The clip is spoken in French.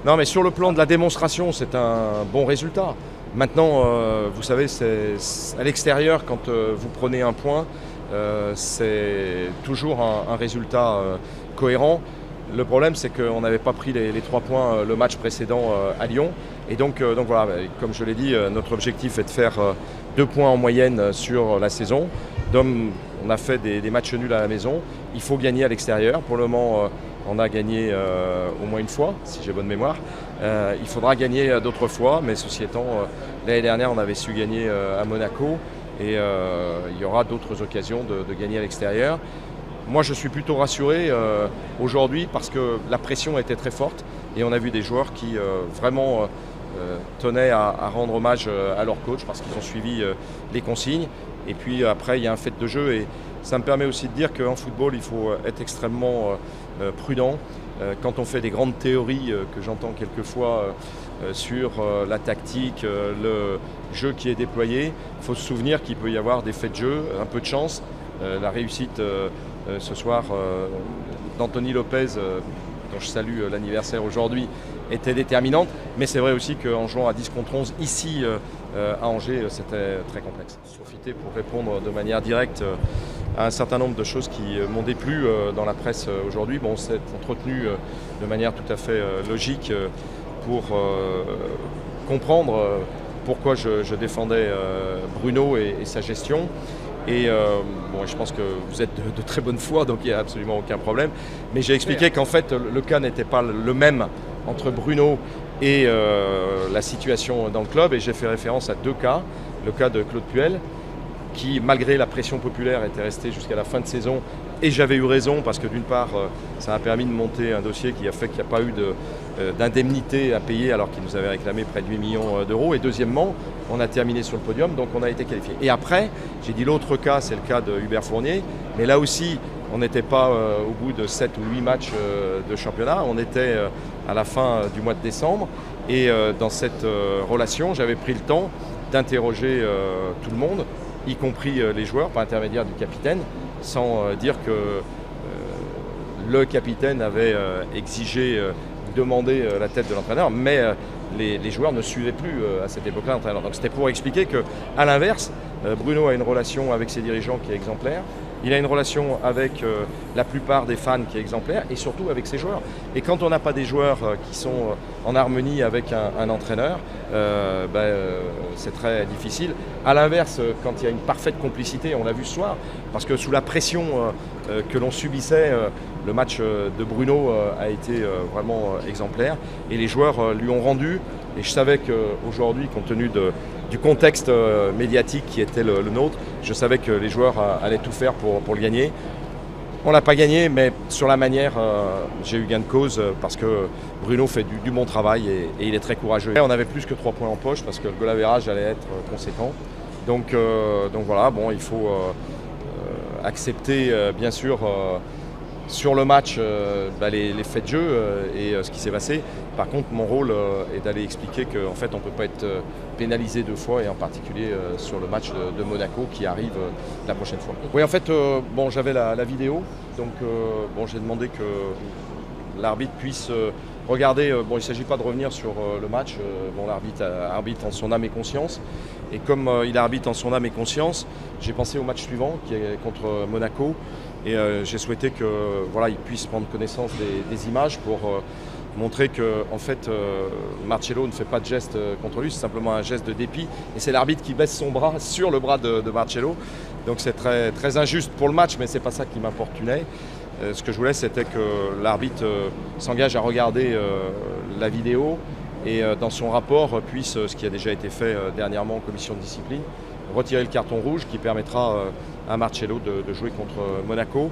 Non, mais sur le plan de la démonstration, c'est un bon résultat. Maintenant, vous savez, à l'extérieur, quand vous prenez un point, c'est toujours un résultat cohérent. Le problème, c'est qu'on n'avait pas pris les 3 points le match précédent à Lyon. Et donc voilà, comme je l'ai dit, notre objectif est de faire 2 points en moyenne sur la saison. On a fait des matchs nuls à la maison. Il faut gagner à l'extérieur. Pour le moment, on a gagné au moins une fois, si j'ai bonne mémoire. Il faudra gagner d'autres fois, mais ceci étant, l'année dernière, on avait su gagner à Monaco. Et il y aura d'autres occasions de gagner à l'extérieur. Moi, je suis plutôt rassuré aujourd'hui parce que la pression était très forte et on a vu des joueurs qui vraiment tenaient à rendre hommage à leur coach parce qu'ils ont suivi les consignes. Et puis après, il y a un fait de jeu et ça me permet aussi de dire qu'en football, il faut être extrêmement prudent. Quand on fait des grandes théories que j'entends quelquefois sur la tactique, le jeu qui est déployé, il faut se souvenir qu'il peut y avoir des faits de jeu, un peu de chance. La réussite ce soir d'Anthony Lopez, dont je salue l'anniversaire aujourd'hui, était déterminante. Mais c'est vrai aussi qu'en jouant à 10 contre 11 ici à Angers, c'était très complexe. Je vais profiter pour répondre de manière directe à un certain nombre de choses qui m'ont déplu dans la presse aujourd'hui. Bon, on s'est entretenu de manière tout à fait logique pour comprendre pourquoi je défendais Bruno et sa gestion. Et bon, je pense que vous êtes de très bonne foi, donc il n'y a absolument aucun problème. Mais j'ai expliqué qu'en fait, le cas n'était pas le même entre Bruno et la situation dans le club. Et j'ai fait référence à 2 cas. Le cas de Claude Puel, qui, malgré la pression populaire, était resté jusqu'à la fin de saison. Et j'avais eu raison, parce que d'une part, ça a permis de monter un dossier qui a fait qu'il n'y a pas eu d'indemnité à payer, alors qu'il nous avait réclamé près de 8 millions d'euros. Et deuxièmement, on a terminé sur le podium, donc on a été qualifié. Et après, j'ai dit l'autre cas, c'est le cas de Hubert Fournier. Mais là aussi, on n'était pas au bout de 7 ou 8 matchs de championnat. On était à la fin du mois de décembre. Et dans cette relation, j'avais pris le temps d'interroger tout le monde, y compris les joueurs, par intermédiaire du capitaine, sans dire que le capitaine avait exigé, demandé la tête de l'entraîneur, mais les joueurs ne suivaient plus à cette époque-là l'entraîneur. Donc c'était pour expliquer qu'à l'inverse, Bruno a une relation avec ses dirigeants qui est exemplaire. Il a une relation avec la plupart des fans qui est exemplaire et surtout avec ses joueurs. Et quand on n'a pas des joueurs qui sont en harmonie avec un entraîneur, c'est très difficile. À l'inverse, quand il y a une parfaite complicité, on l'a vu ce soir, parce que sous la pression que l'on subissait, le match de Bruno a été vraiment exemplaire et les joueurs lui ont rendu. Et je savais qu'aujourd'hui, compte tenu du contexte médiatique qui était le nôtre, je savais que les joueurs allaient tout faire pour le gagner. On ne l'a pas gagné, mais sur la manière, j'ai eu gain de cause parce que Bruno fait du bon travail et il est très courageux. On avait plus que 3 points en poche parce que le goal average allait être conséquent. Donc voilà, bon, il faut accepter bien sûr sur le match les faits de jeu et ce qui s'est passé. Par contre, mon rôle est d'aller expliquer qu'en fait, on ne peut pas être pénalisé 2 fois, et en particulier sur le match de Monaco qui arrive la prochaine fois. Oui, en fait, bon, j'avais la vidéo, donc bon, j'ai demandé que l'arbitre puisse regarder. Bon, il ne s'agit pas de revenir sur le match. Bon, l'arbitre arbitre en son âme et conscience. Et comme il arbitre en son âme et conscience, j'ai pensé au match suivant qui est contre Monaco. Et j'ai souhaité que voilà, il puisse prendre connaissance des images pour montrer que en fait, Marcello ne fait pas de geste contre lui, c'est simplement un geste de dépit. Et c'est l'arbitre qui baisse son bras sur le bras de Marcello. Donc c'est très, très injuste pour le match, mais ce n'est pas ça qui m'importunait. Ce que je voulais, c'était que l'arbitre s'engage à regarder la vidéo et dans son rapport puisse, ce qui a déjà été fait dernièrement en commission de discipline, retirer le carton rouge qui permettra à Marcello de jouer contre Monaco.